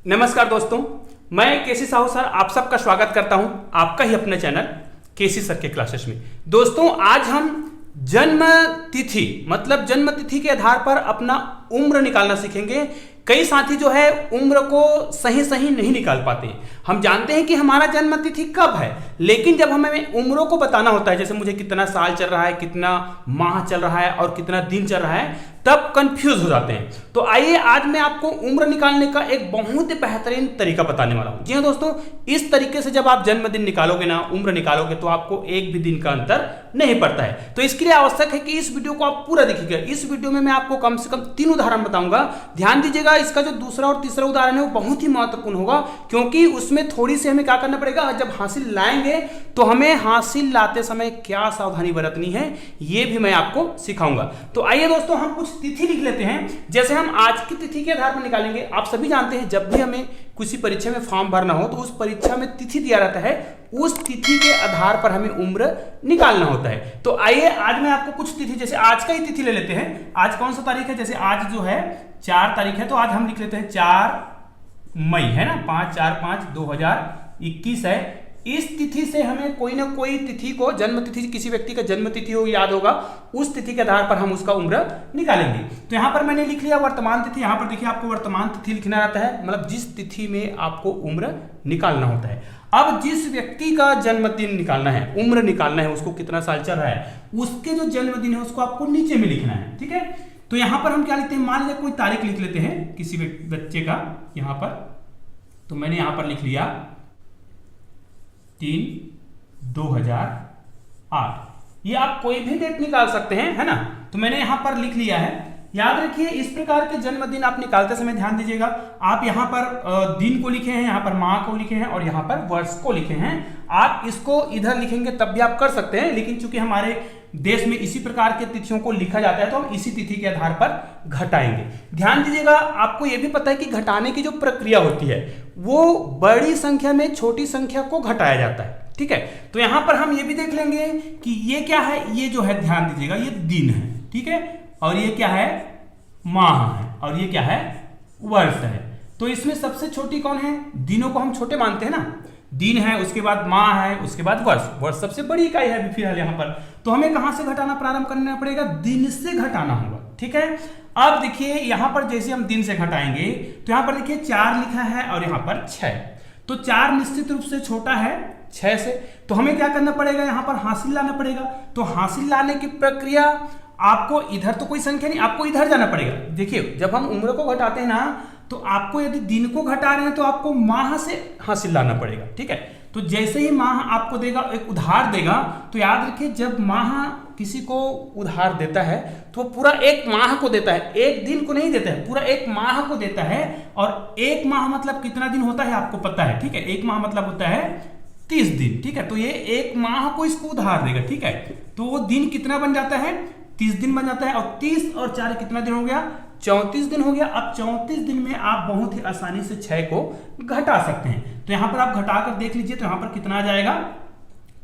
नमस्कार दोस्तों, मैं केसी साहू सर आप सबका स्वागत करता हूं आपका ही अपने चैनल केसी सर के क्लासेस में। दोस्तों, आज हम जन्म तिथि मतलब जन्म तिथि के आधार पर अपना उम्र निकालना सीखेंगे। कई साथी जो है उम्र को सही नहीं निकाल पाते। हम जानते हैं कि हमारा जन्म तिथि कब है, लेकिन जब हमें उम्रों को बताना होता है, जैसे मुझे कितना साल चल रहा है, कितना माह चल रहा है और कितना दिन चल रहा है, तब कंफ्यूज हो जाते हैं। तो आइए आज मैं आपको उम्र निकालने का एक बहुत ही बेहतरीन तरीका बताने वाला हूं। जी हाँ दोस्तों, इस तरीके से जब आप जन्मदिन निकालोगे ना, उम्र निकालोगे, तो आपको एक भी दिन का अंतर नहीं पड़ता है। तो इसके लिए आवश्यक है कि इस वीडियो को आप पूरा देखिएगा। इस वीडियो में मैं आपको कम से कम 3 उदाहरण बताऊंगा। ध्यान दीजिएगा, इसका जो दूसरा और तीसरा उदाहरण है वो बहुत ही महत्वपूर्ण होगा, क्योंकि उसमें थोड़ी सी हमें क्या करना पड़ेगा। जब हासिल लाएंगे तो हमें हासिल लाते समय क्या सावधानी बरतनी है, ये भी मैं आपको सिखाऊंगा। तो आइए दोस्तों, हम कुछ तिथि लिख लेते हैं। जैसे हम आज की तिथि के आधार पर निकालेंगे। आप सभी जानते हैं, जब भी हमें किसी परीक्षा में फॉर्म भरना हो तो उस परीक्षा में तिथि दिया रहता है, उस तिथि के आधार पर हमें उम्र निकालना होता है। तो आइए आज मैं आपको कुछ तिथि, जैसे आज का ही तिथि ले लेते हैं। आज कौन सा तारीख है? जैसे आज जो है 4 तारीख है, तो आज हम लिख लेते हैं 4 मई, है ना। 5/4/2021 है। इस तिथि से हमें कोई ना कोई तिथि को, जन्म तिथि, किसी व्यक्ति का जन्म तिथि हो याद होगा, उस तिथि के आधार पर हम उसका उम्र निकालेंगे। तो यहां पर मैंने लिख लिया वर्तमान तिथि। यहां पर देखिए, आपको वर्तमान तिथि लिखना रहता है, मतलब जिस तिथि में आपको उम्र निकालना होता है। अब जिस व्यक्ति का जन्मदिन निकालना है, उम्र निकालना है, उसको कितना साल चल रहा है, उसके जो जन्मदिन है उसको आपको नीचे में लिखना है, ठीक है। तो यहां पर हम क्या लिखते हैं, मान लीजिए कोई तारीख लिख लेते हैं किसी बच्चे का यहां पर। तो मैंने यहां पर लिख लिया 3/2008। ये आप कोई भी डेट निकाल सकते हैं, है ना। तो मैंने यहां पर लिख लिया है। याद रखिए, इस प्रकार के जन्मदिन आप निकालते समय ध्यान दीजिएगा, आप यहां पर दिन को लिखे हैं, यहां पर माह को लिखे हैं और यहां पर वर्ष को लिखे हैं। आप इसको इधर लिखेंगे तब भी आप कर सकते हैं, लेकिन चूंकि हमारे देश में इसी प्रकार के तिथियों को लिखा जाता है तो हम इसी तिथि के आधार पर घटाएंगे। ध्यान दीजिएगा, आपको यह भी पता है कि घटाने की जो प्रक्रिया होती है वो बड़ी संख्या में छोटी संख्या को घटाया जाता है, ठीक है। तो यहां पर हम ये भी देख लेंगे कि ये क्या है, ये जो है ध्यान दीजिएगा, ये दिन है, ठीक है, और ये क्या है, माह है, और ये क्या है, वर्ष है। तो इसमें सबसे छोटी कौन है? दिनों को हम छोटे मानते हैं ना, दिन है, उसके बाद माह है, उसके बाद वर्ष। वर्ष सबसे बड़ी इकाई है फिलहाल यहां पर। तो हमें कहां से घटाना प्रारंभ करना पड़ेगा? दिन से घटाना होगा, ठीक है। अब देखिए यहां पर जैसे हम दिन से घटाएंगे तो यहां पर देखिए 4 लिखा है और यहां पर 6। तो 4 निश्चित रूप से छोटा है 6 से। तो हमें क्या करना पड़ेगा? यहां पर हासिल लाना पड़ेगा। तो हासिल लाने की प्रक्रिया, आपको इधर तो कोई संख्या नहीं, आपको इधर जाना पड़ेगा। देखिए, जब हम उम्र को घटाते हैं ना, तो आपको यदि दिन को घटा रहे हैं तो आपको माह से हासिल लाना पड़ेगा, ठीक है। तो जैसे ही माह आपको देगा, एक उधार देगा, तो याद रखिए, जब माह किसी को उधार देता है तो पूरा एक माह को देता है, एक दिन को नहीं देता है, पूरा एक माह को देता है। और एक माह मतलब कितना दिन होता है आपको पता है, ठीक है। एक माह मतलब होता है 30 दिन, ठीक है। तो ये एक माह को इसको उधार देगा, ठीक है। तो वो दिन कितना बन जाता है? 30 दिन बन जाता है। और 30 और 4 कितना दिन हो गया? 34 दिन हो गया। अब 34 दिन में आप बहुत ही आसानी से 6 को घटा सकते हैं। तो यहां पर आप घटाकर देख लीजिए, तो यहां पर कितना आ जाएगा?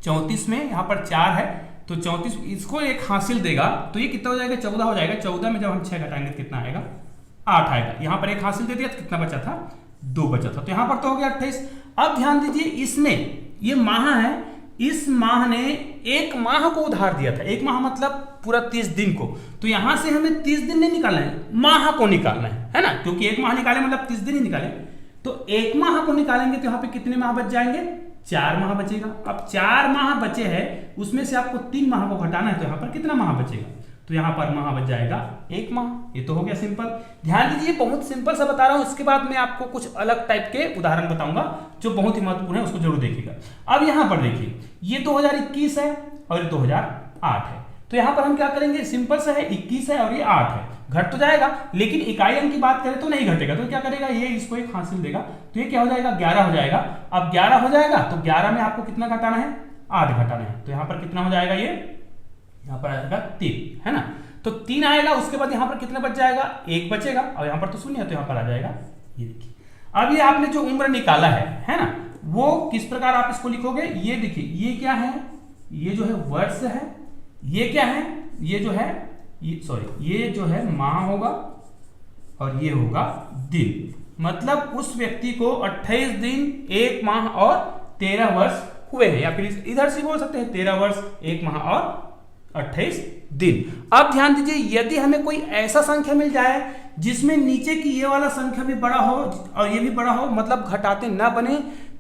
34 में यहां पर 4 है, तो 34 इसको एक हासिल देगा, तो ये कितना हो जाएगा? 14 हो जाएगा। 14 में जब हम 6 घटाएंगे तो कितना आएगा? 8 आएगा। यहां पर एक हासिल दे दिया तो कितना बचा था? 2 बचा था। तो यहां पर तो हो गया 28। अब ध्यान दीजिए, इसमें ये माह है, इस माह ने एक माह को उधार दिया था। एक माह मतलब पूरा 30 दिन को। तो यहां से हमें 30 दिन नहीं निकालना है, माह को निकालना है ना, क्योंकि एक माह निकाले मतलब 30 दिन ही निकाले। तो एक माह को निकालेंगे तो यहां पे कितने माह बच जाएंगे? 4 माह बचेगा। अब 4 माह बचे हैं, उसमें से आपको 3 माह को घटाना है, तो यहां पर कितना माह बचेगा? तो यहां पर माह बच जाएगा 1 माह। ये तो हो गया सिंपल। ध्यान दीजिए, बहुत सिंपल सा बता रहा हूं। इसके बाद मैं आपको कुछ अलग टाइप के उदाहरण बताऊंगा जो बहुत ही महत्वपूर्ण है, उसको जरूर देखिएगा। अब यहां पर देखिए, ये 2021 है और ये 2008 है। तो यहां पर हम क्या करेंगे? सिंपल सा है, 21 है और ये 8 है। घट तो जाएगा, लेकिन इकाई अंक की बात करें तो नहीं घटेगा। तो क्या करेगा? ये इसको एक हासिल देगा, तो ये क्या हो जाएगा? 11 हो जाएगा। अब 11 हो जाएगा तो 11 में आपको कितना घटाना है? 8 घटाना है। तो यहां पर कितना हो जाएगा? ये यहां पर आएगा 3, है ना। तो 3 आएगा, उसके बाद यहां पर कितना बच जाएगा? 1 बचेगा, और यहां पर तो 0 है, तो यहां पर आ जाएगा ये। देखिए, अब ये आपने जो उम्र निकाला है ना, वो किस प्रकार आप इसको लिखोगे? ये देखिए, ये क्या है? ये जो है वर्ष है। ये क्या है? ये जो है, ये जो है माह होगा और ये होगा दिन। मतलब उस व्यक्ति को 28 दिन 1 माह और 13 वर्ष हुए हैं, या फिर इधर से बोल सकते हैं 13 वर्ष 1 माह और 28 दिन। अब ध्यान दीजिए, यदि हमें कोई ऐसा संख्या मिल जाए जिसमें नीचे की ये वाला संख्या भी बड़ा हो और ये भी बड़ा हो, मतलब घटाते ना बने,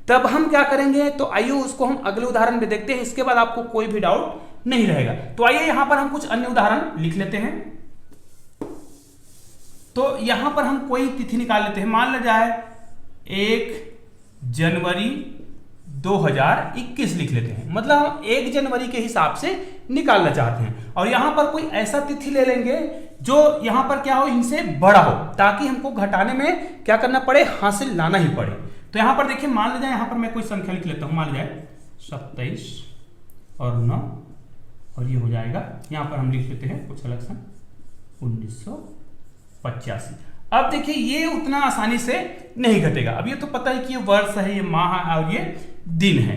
तब हम क्या करेंगे, तो आइए उसको हम अगले उदाहरण में देखते हैं, इसके बाद आपको कोई भी डाउट नहीं रहेगा। तो आइए यहां पर हम कुछ अन्य उदाहरण लिख लेते हैं। तो यहां पर हम कोई तिथि निकाल लेते हैं, मान लिया जाए 1 जनवरी 2021 लिख लेते हैं, मतलब हम 1 जनवरी के हिसाब से निकालना चाहते हैं, और यहां पर कोई ऐसा तिथि ले लेंगे जो यहां पर क्या हो, इनसे बड़ा हो, ताकि हमको घटाने में क्या करना पड़े, हासिल लाना ही पड़े। तो यहां पर देखिए, मान लीजिए यहां पर मैं कोई संख्या लिख लेता हूं, मान लीजिए 27 और 9, और ये हो जाएगा, यहां पर हम लिख लेते हैं कुछ अलग सन 1985। अब देखिए ये उतना आसानी से नहीं घटेगा, अब ये तो पता है कि ये वर्ष है, ये माह है और ये दिन है।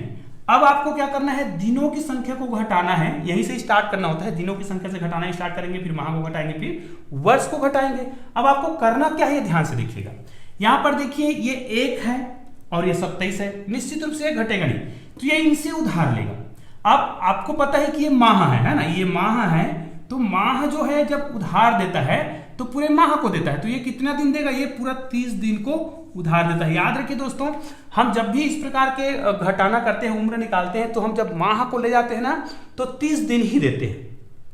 अब आपको क्या करना है, दिनों की संख्या को घटाना है, यहीं से स्टार्ट करना होता है, दिनों की संख्या से घटाना स्टार्ट करेंगे, फिर माह को घटाएंगे, फिर वर्ष को घटाएंगे। अब आपको करना क्या है, ध्यान से देखिएगा, यहां पर देखिए ये 1 है और ये 27 है, निश्चित रूप से घटेगा नहीं, तो ये इनसे उधार लेगा। अब आपको पता है कि ये माह है ना, ये माह है, तो माह जो है जब उधार देता है तो पूरे माह को देता है, तो ये कितना दिन देगा, ये पूरा 30 दिन को उधार देता है। याद रखिए दोस्तों, हम जब भी इस प्रकार के घटाना करते हैं, उम्र निकालते हैं, तो हम जब माह को ले जाते हैं ना, तो 30 दिन ही देते हैं।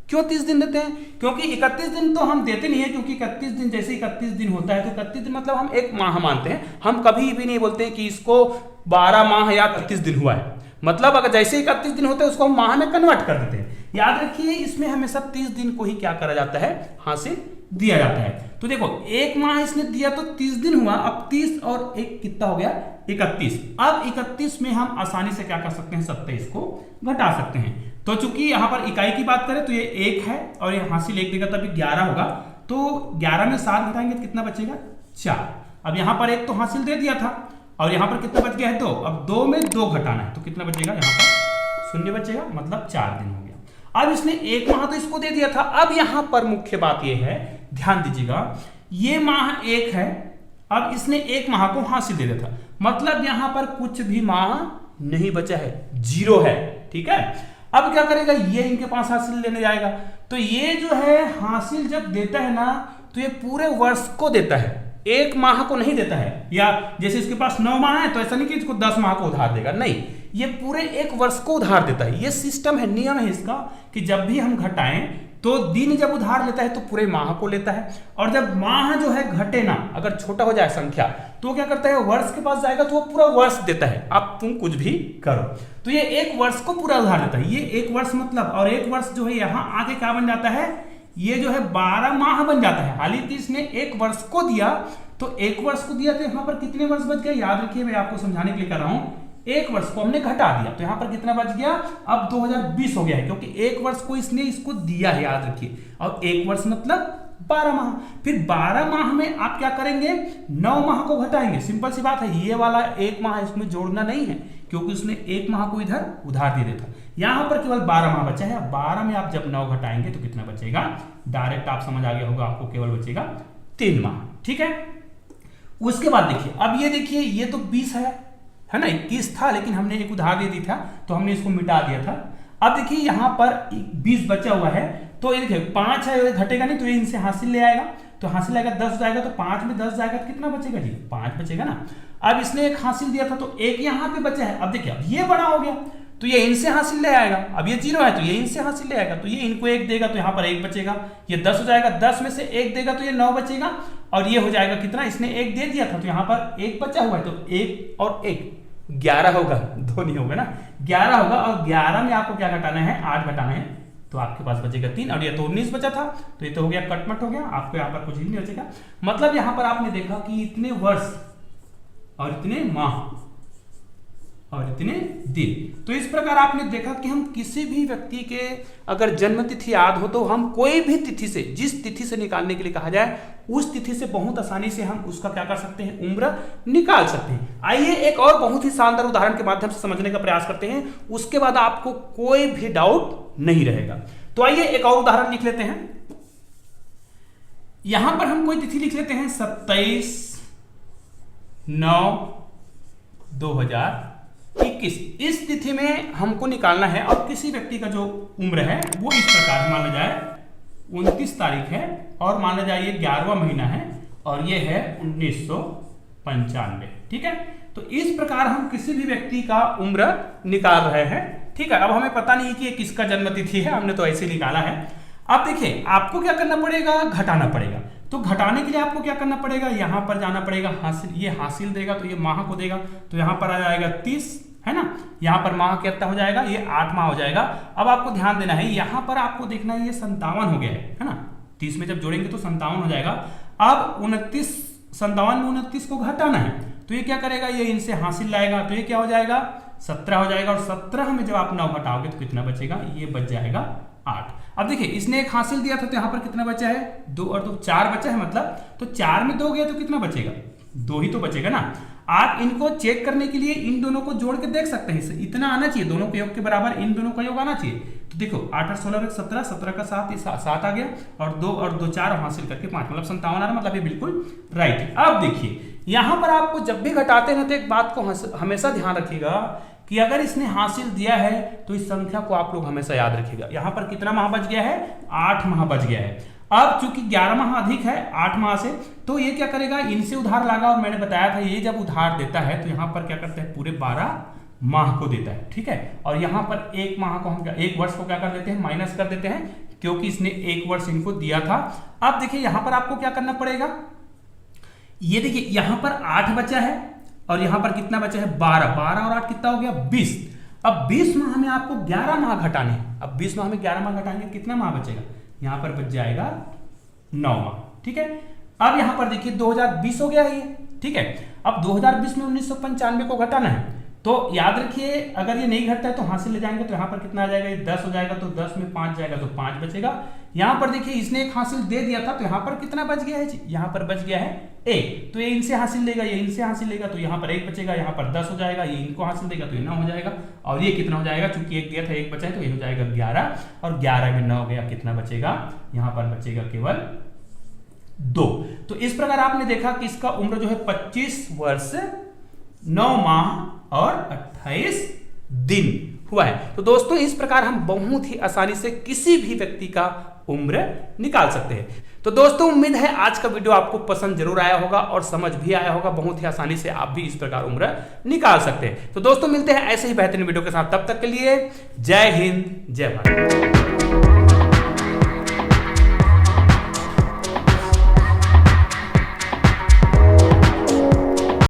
क्यों 30 दिन देते हैं, क्योंकि 31 दिन तो हम देते नहीं है, क्योंकि 31 दिन जैसे 31 दिन होता है, तो 31 दिन मतलब हम 1 माह मानते हैं, हम कभी भी नहीं बोलते हैं कि इसको 12 माह या 31 दिन हुआ है, मतलब अगर जैसे 31 दिन होते हैं उसको हम माह में कन्वर्ट कर देते हैं। याद रखिए, इसमें हमेशा 30 दिन को ही क्या करा जाता है, हासिल दिया जाता है। तो देखो 1 माह इसने दिया तो 30 दिन हुआ, अब 30 और 1 कितना हो गया, 31। अब 31 में हम आसानी से क्या कर सकते हैं, 27 को घटा सकते हैं। तो चूंकि यहां पर इकाई की बात करें तो ये 1 है और ये हासिल 1 देगा, तभी 11 होगा, तो 11 में 7 घटाएंगे तो कितना बचेगा, 4। अब यहां पर 1 तो हासिल दे दिया था, और यहां पर कितना बच गया है, 2। अब 2 में 2 घटाना है, तो कितना बचेगा, यहां पर 0 बचेगा, मतलब 4 दिन हो गया। अब इसने 1 माह तो इसको दे दिया था। अब यहां पर मुख्य बात यह है, ध्यान दीजिएगा, ये माह 1 है, अब इसने 1 माह को हासिल दे दिया था, मतलब यहां पर कुछ भी माह नहीं बचा है, 0 है, ठीक है। अब क्या करेगा, ये इनके पास हासिल लेने जाएगा, तो ये जो है हासिल जब देता है ना, तो ये पूरे वर्ष को देता है, 1 माह को नहीं देता है। या जैसे इसके पास 9 माह है, तो ऐसा नहीं कि इसको 10 माह को उधार देगा, नहीं, ये पूरे 1 वर्ष को उधार देता है। ये सिस्टम है, नियम है इसका, कि जब भी हम घटाएं तो दिन जब उधार लेता है तो पूरे माह को लेता है, और जब माह जो है घटे ना, अगर छोटा हो जाए संख्या, तो क्या करता है, वर्ष के पास जाएगा तो वो पूरा वर्ष देता है, अब तुम कुछ भी करो। तो ये 1 वर्ष को पूरा उधार देता है, ये 1 वर्ष मतलब, और 1 वर्ष जो है यहां आगे क्या बन जाता है, ये जो है 12 माह बन जाता है। हालांकि इसने 1 वर्ष को दिया, तो 1 वर्ष को दिया तो यहां पर कितने वर्ष बच गए, याद रखिए, मैं आपको समझाने के लिए कर रहा हूं, 1 वर्ष को हमने घटा दिया, तो यहां पर कितना बच गया, अब 2020 हो गया है, क्योंकि 1 वर्ष को इसने इसको दिया है, याद रखिए। अब 1 वर्ष मतलब 12 माह, फिर 12 माह में आप क्या करेंगे, 9 माह को घटाएंगे, सिंपल सी बात है, ये वाला 1 माह इसमें जोड़ना नहीं है, क्योंकि उसने 1 माह को इधर उधार दे दिया था। यहां पर केवल 12 माह बचा है, 12 में आप जब 9 घटाएंगे तो कितना बचेगा, डायरेक्ट आप समझ आ गया होगा, आपको केवल बचेगा 3 माह, ठीक है। उसके बाद देखिए, अब ये देखिए, ये तो 20 है ना, 21 था, लेकिन हमने एक उधार दे दी था, तो हमने इसको मिटा दिया था। अब देखिए यहां पर 20 बचा हुआ है, तो ये देखिए 5 है, ये घटेगा नहीं, तो ये इनसे हासिल ले आएगा, तो हासिल आएगा 10 जाएगा, तो 5 में 10 जाएगा तो कितना बचेगा जी, 5 बचेगा ना। अब इसने एक हासिल दिया था, तो 1 यहां पे बचा है। अब देखिए, अब ये बड़ा हो गया, तो ये इनसे हासिल ले आएगा, अब ये 0 है तो ये इनसे हासिल ले आएगा, तो ये इनको 1 देगा, तो यहाँ पर 1 बचेगा, ये 10 हो जाएगा, 10 में से 1 देगा तो ये 9 बचेगा, और ये हो जाएगा कितना, इसने 1 दे दिया था, तो यहाँ पर 1 बचा हुआ है, तो 1 और 1 11 होगा, 2 नहीं होगा ना, 11 होगा, और 11 में आपको क्या घटाना है, 8 घटाना है, तो आपके पास बचेगा 3, और ये तो 19 बचा था, तो ये तो हो गया कटमट हो गया, आपको यहाँ पर कुछ ही नहीं बचेगा। मतलब यहाँ पर आपने देखा कि इतने वर्ष और इतने माह और इतने दिन। तो इस प्रकार आपने देखा कि हम किसी भी व्यक्ति के अगर जन्म तिथि याद हो, तो हम कोई भी तिथि से, जिस तिथि से निकालने के लिए कहा जाए, उस तिथि से बहुत आसानी से हम उसका क्या कर सकते हैं, उम्र निकाल सकते हैं। आइए एक और बहुत ही शानदार उदाहरण के माध्यम से समझने का प्रयास करते हैं, उसके बाद आपको कोई भी डाउट नहीं रहेगा। तो आइए एक और उदाहरण लिख लेते हैं। यहां पर हम कोई तिथि लिख लेते हैं 27 9/2021 इस तिथि में हमको निकालना है। और किसी व्यक्ति का जो उम्र है वो इस प्रकार मान लिया जाए 29 तारीख है और मान लिया जाए ये 11वां महीना है और ये है 1995। ठीक है, तो इस प्रकार हम किसी भी व्यक्ति का उम्र निकाल रहे हैं। ठीक है, अब हमें पता नहीं कि ये किसका जन्मतिथि है, हमने तो ऐसे निकाला है। अब देखिए आपको क्या करना पड़ेगा, घटाना पड़ेगा। तो घटाने के लिए आपको क्या करना पड़ेगा, यहां पर जाना पड़ेगा, हासिल, ये हासिल देगा तो ये माह को देगा, तो यहां पर आ जाएगा 30, है ना। यहां पर माह कितना हो जाएगा, ये 8 माह हो जाएगा। अब आपको ध्यान देना है, यहां पर आपको देखना है ये 57 हो गया है ना। 30 में जब जोड़ेंगे तो 57 हो जाएगा। अब 29, 57 में 29 को घटाना है, तो ये क्या करेगा, ये इनसे हासिल लाएगा, तो ये क्या हो जाएगा 17 हो जाएगा। और 17 में जब आप 9 घटाओगे तो कितना बचेगा, ये बच जाएगा 8। अब देखिए इसने एक हासिल दिया था तो यहाँ पर कितना बचा है, 2 और 2 4 बचा है, मतलब तो 4 में 2 गया तो कितना बचेगा, 2 ही तो बचेगा ना। आप इनको चेक करने के लिए इन दोनों को जोड़ के देख सकते हैं, इतना आना चाहिए, दोनों के योग के बराबर इन दोनों का योग आना चाहिए। तो देखो 8 और 16 17, 17 का 7, 7 आ गया और 2 और 2 4 हासिल करके 5, मतलब 57 आ रहा, मतलब ये बिल्कुल राइट है। अब देखिए यहां पर आपको जब भी घटाते हैं तो एक बात को हमेशा ध्यान रखिएगा कि अगर इसने हासिल दिया है तो इस संख्या को आप लोग हमेशा याद रखिएगा। यहां पर कितना माह बच गया है, 8 माह बच गया है। अब चूंकि 11 माह अधिक है 8 माह से, तो ये क्या करेगा, इनसे उधार लागा। और मैंने बताया था ये जब उधार देता है तो यहां पर क्या करते हैं, पूरे 12 माह को देता है। ठीक है, और यहां पर 1 माह को हम 1 वर्ष को क्या कर देते हैं, माइनस कर देते हैं, क्योंकि इसने 1 वर्ष इनको दिया था। अब देखिए यहां पर आपको क्या करना पड़ेगा, ये देखिए यहां पर 8 बचा है और यहां पर कितना बचा है, 12 और 8 कितना हो गया, 20। अब 20 माह में आपको 11 माह घटाने हैं। अब 20 माह में 11 माह घटाएंगे कितना माह बचेगा, यहां पर बच जाएगा 9 माह। ठीक है, अब यहां पर देखिए 2020 हो गया है ये। ठीक है, अब 2020 में 1995 को घटाना है, तो याद रखिए अगर ये नहीं घटता है तो हासिल ले जाएंगे, तो यहां पर कितना आ जाएगा, ये 10 हो जाएगा, तो 10 में 5 जाएगा तो 5 बचेगा। यहां पर देखिए इसने एक हासिल दे दिया था, तो यहां पर कितना बच गया है, यहां पर बच गया है 1, तो ये इनसे हासिल लेगा, ये इनसे हासिल लेगा, तो यहां पर 1 बचेगा, यहां पर 10 हो जाएगा, ये इनको हासिल देगा तो ये 9 हो जाएगा। और ये कितना हो जाएगा, चूंकि 1 दिया था 1 बचा है तो ये हो जाएगा 11, और 11 में 9 गया, कितना बचेगा, यहां पर बचेगा केवल 2। तो इस प्रकार आपने देखा कि इसका उम्र जो है 25 वर्ष 9 माह और 28 दिन हुआ है। तो दोस्तों इस प्रकार हम बहुत ही आसानी से किसी भी व्यक्ति का उम्र निकाल सकते हैं। तो दोस्तों उम्मीद है आज का वीडियो आपको पसंद जरूर आया होगा और समझ भी आया होगा। बहुत ही आसानी से आप भी इस प्रकार उम्र निकाल सकते हैं। तो दोस्तों मिलते हैं ऐसे ही बेहतरीन वीडियो के साथ, तब तक के लिए जय हिंद जय भारत।